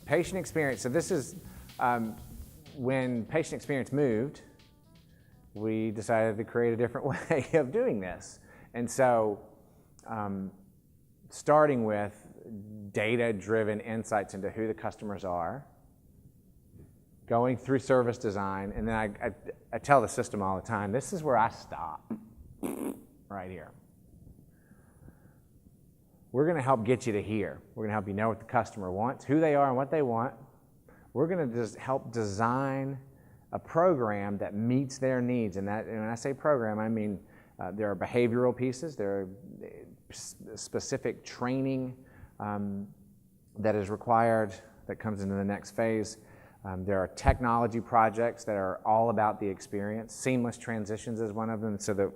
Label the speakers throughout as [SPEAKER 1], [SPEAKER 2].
[SPEAKER 1] Patient experience. So this is when patient experience moved, we decided to create a different way of doing this. And so starting with data-driven insights into who the customers are, going through service design, and then I tell the system all the time, this is where I stop, right here. We're going to help get you to here. We're going to help you know what the customer wants, who they are and what they want. We're going to just help design a program that meets their needs. And when I say program, I mean there are behavioral pieces, there are specific training that is required that comes into the next phase. There are technology projects that are all about the experience. Seamless transitions is one of them, so that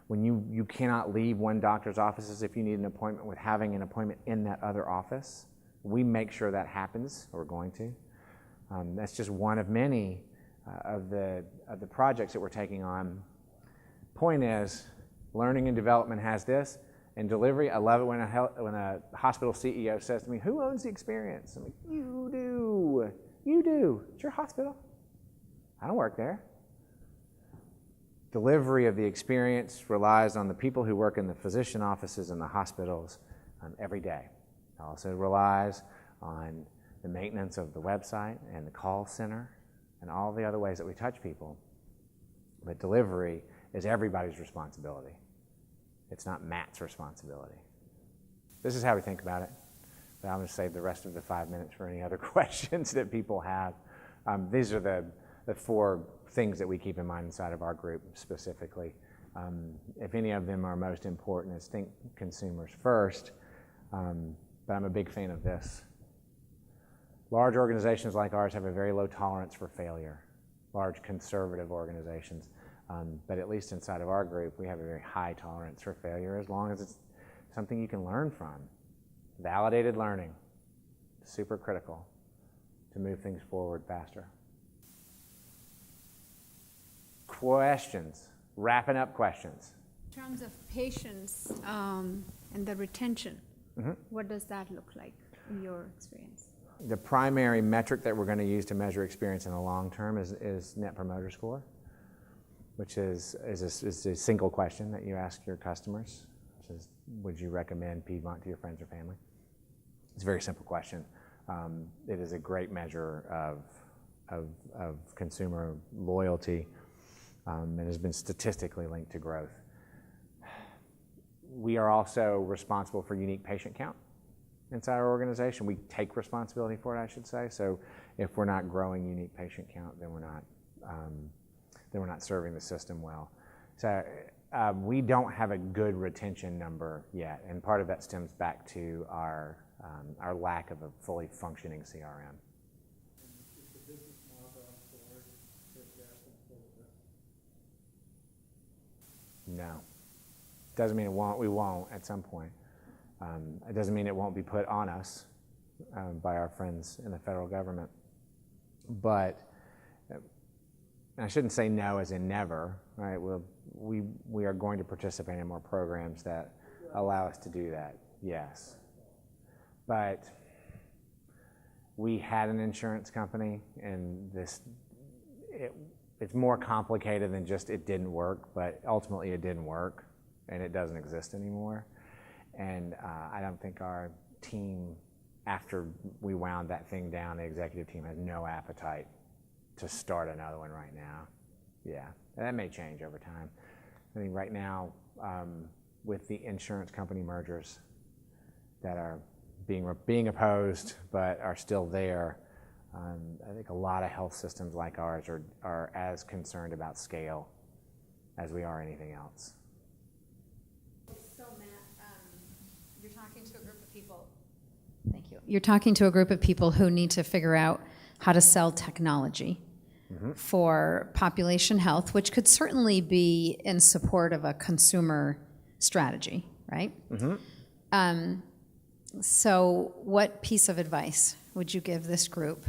[SPEAKER 1] when you cannot leave one doctor's offices if you need an appointment with having an appointment in that other office. We make sure that happens, or we're going to. That's just one of many of the projects that we're taking on. Point is, learning and development has this, and delivery, I love it when a hospital CEO says to me, who owns the experience? I'm like, you do. You do. It's your hospital. I don't work there. Delivery of the experience relies on the people who work in the physician offices and the hospitals every day. It also relies on the maintenance of the website and the call center and all the other ways that we touch people. But delivery is everybody's responsibility. It's not Matt's responsibility. This is how we think about it. But I'm going to save the rest of the 5 minutes for any other questions that people have. These are the 4 things that we keep in mind inside of our group specifically. If any of them are most important, is think consumers first. But I'm a big fan of this. Large organizations like ours have a very low tolerance for failure. Large conservative organizations. But at least inside of our group, we have a very high tolerance for failure as long as it's something you can learn from. Validated learning, super critical to move things forward faster. Questions, wrapping up questions.
[SPEAKER 2] In terms of patients and the retention, what does that look like in your experience?
[SPEAKER 1] The primary metric that we're going to use to measure experience in the long term is Net Promoter Score, which is a single question that you ask your customers, which is, would you recommend Piedmont to your friends or family? It's a very simple question. It is a great measure of consumer loyalty and has been statistically linked to growth. We are also responsible for unique patient count inside our organization. We take responsibility for it, I should say. So if we're not growing unique patient count, then we're not serving the system well. So we don't have a good retention number yet, and part of that stems back to our lack of a fully functioning CRM.
[SPEAKER 3] Is the business model going forward to address and fill this?
[SPEAKER 1] No. Doesn't mean it won't. We won't at some point. It doesn't mean it won't be put on us by our friends in the federal government. But I shouldn't say no as in never, right? We are going to participate in more programs that allow us to do that, yes. But we had an insurance company, and it's more complicated than just it didn't work, but ultimately it didn't work, and it doesn't exist anymore. And I don't think our team, after we wound that thing down, the executive team has no appetite to start another one right now. Yeah, that may change over time. I think right now, with the insurance company mergers that are being opposed but are still there, I think a lot of health systems like ours are as concerned about scale as we are anything else.
[SPEAKER 2] So Matt, you're talking to a group of people. Thank you. You're talking to a group of people who need to figure out how to sell technology for population health, which could certainly be in support of a consumer strategy, right? So what piece of advice would you give this group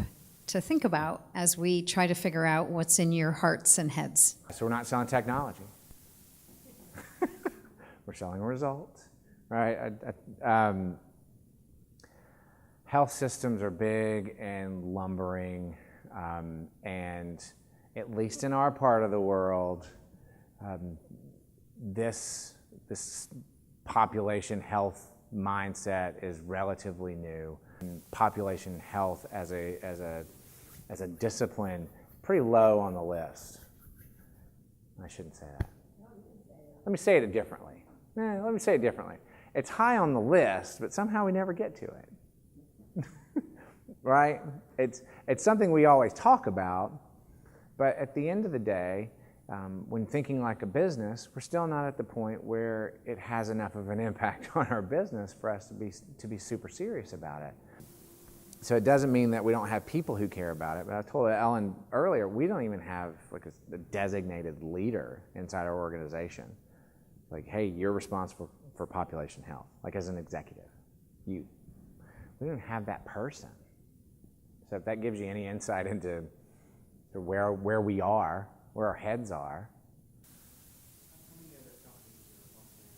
[SPEAKER 2] to think about as we try to figure out what's in your hearts and heads?
[SPEAKER 1] So we're not selling technology. We're selling results, right? health systems are big and lumbering, and at least in our part of the world, this population health mindset is relatively new. And population health as a discipline, pretty low on the list. I shouldn't say that. Let me say it differently. Let me say it differently. It's high on the list, but somehow we never get to it. Right? It's something we always talk about, but at the end of the day, when thinking like a business, we're still not at the point where it has enough of an impact on our business for us to be super serious about it. So it doesn't mean that we don't have people who care about it, but I told Ellen earlier, we don't even have like a designated leader inside our organization. Like, hey, you're responsible for population health, like as an executive. We don't have that person. So if that gives you any insight into where we are, where our heads are.
[SPEAKER 3] How many other companies are offering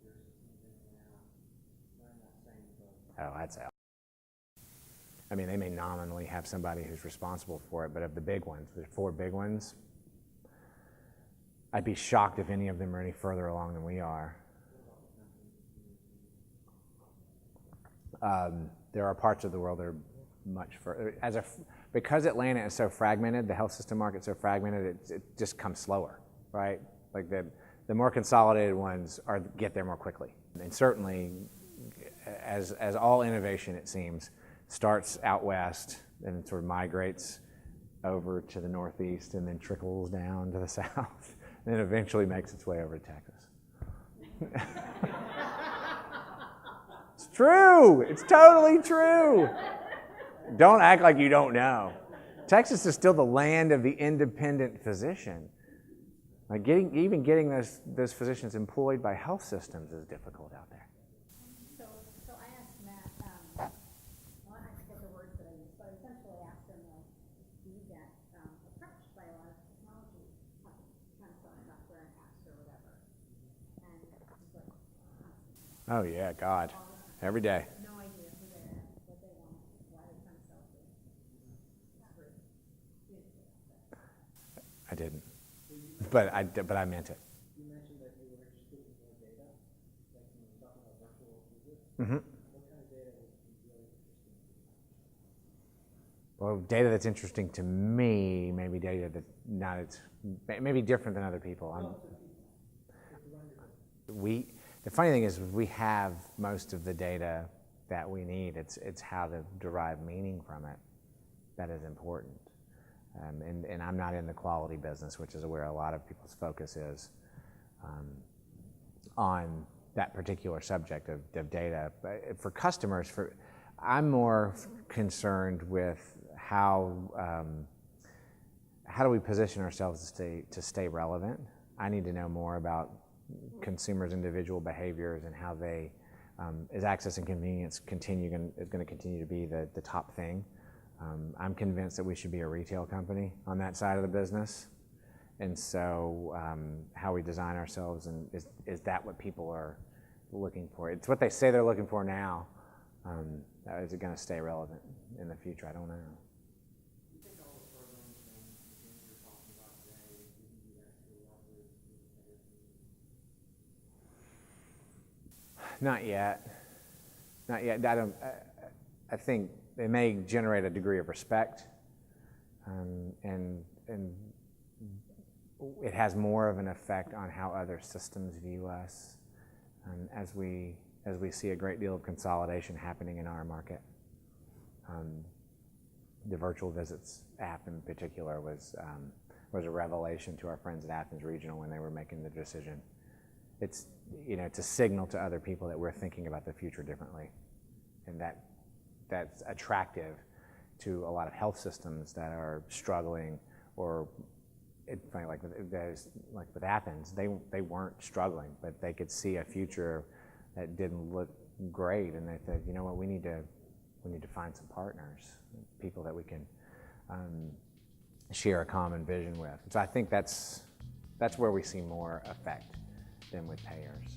[SPEAKER 3] your systems in now? They're in that same boat.
[SPEAKER 1] Oh, that's out. I mean, they may nominally have somebody who's responsible for it, but of the big ones, there's 4 big ones, I'd be shocked if any of them are any further along than we are. There are parts of the world that are much further. Because Atlanta is so fragmented, the health system market's so fragmented, it just comes slower, right? Like the more consolidated ones get there more quickly. And certainly, as all innovation, it seems, starts out west and sort of migrates over to the northeast and then trickles down to the south and then eventually makes its way over to Texas. It's true. It's totally true. Don't act like you don't know. Texas is still the land of the independent physician. Like getting those physicians employed by health systems is difficult out there.
[SPEAKER 2] So I asked Matt, well, I forget the words that I used, but I essentially asked him, like, do you get approached by a lot of technology kind of software and apps or whatever? And he's like,
[SPEAKER 1] Oh yeah, God, every day.
[SPEAKER 2] no idea who they are, what they want, why they're trying to sell it.
[SPEAKER 1] I didn't, but I meant it.
[SPEAKER 3] You mentioned that you were interested in more data, like when you were talking about virtual visits.
[SPEAKER 1] Mm-hmm.
[SPEAKER 3] What kind of data would be really interesting to you?
[SPEAKER 1] Well, data that's interesting to me, maybe data that maybe different than other people. The funny thing is, we have most of the data that we need. It's how to derive meaning from it that is important. And I'm not in the quality business, which is where a lot of people's focus is on that particular subject of data. But for customers, I'm more concerned with how do we position ourselves to stay relevant. I need to know more about consumers' individual behaviors and how they, is access and convenience is going to continue to be the top thing. I'm convinced that we should be a retail company on that side of the business. And so how we design ourselves, and is that what people are looking for? It's what they say they're looking for now. Is it going to stay relevant in the future? I don't know.
[SPEAKER 3] Do you think all the programs and the things you're talking about today, you can do actually leverage with the payers?
[SPEAKER 1] Not yet. Not yet. I think they may generate a degree of respect, and it has more of an effect on how other systems view us, as we see a great deal of consolidation happening in our market. The virtual visits app in particular was a revelation to our friends at Athens Regional when they were making the decision. It's a signal to other people that we're thinking about the future differently, and that's attractive to a lot of health systems that are struggling, or like with Athens, they weren't struggling, but they could see a future that didn't look great, and they said, you know what, we need to find some partners, people that we can share a common vision with. So I think that's where we see more effect than with payers.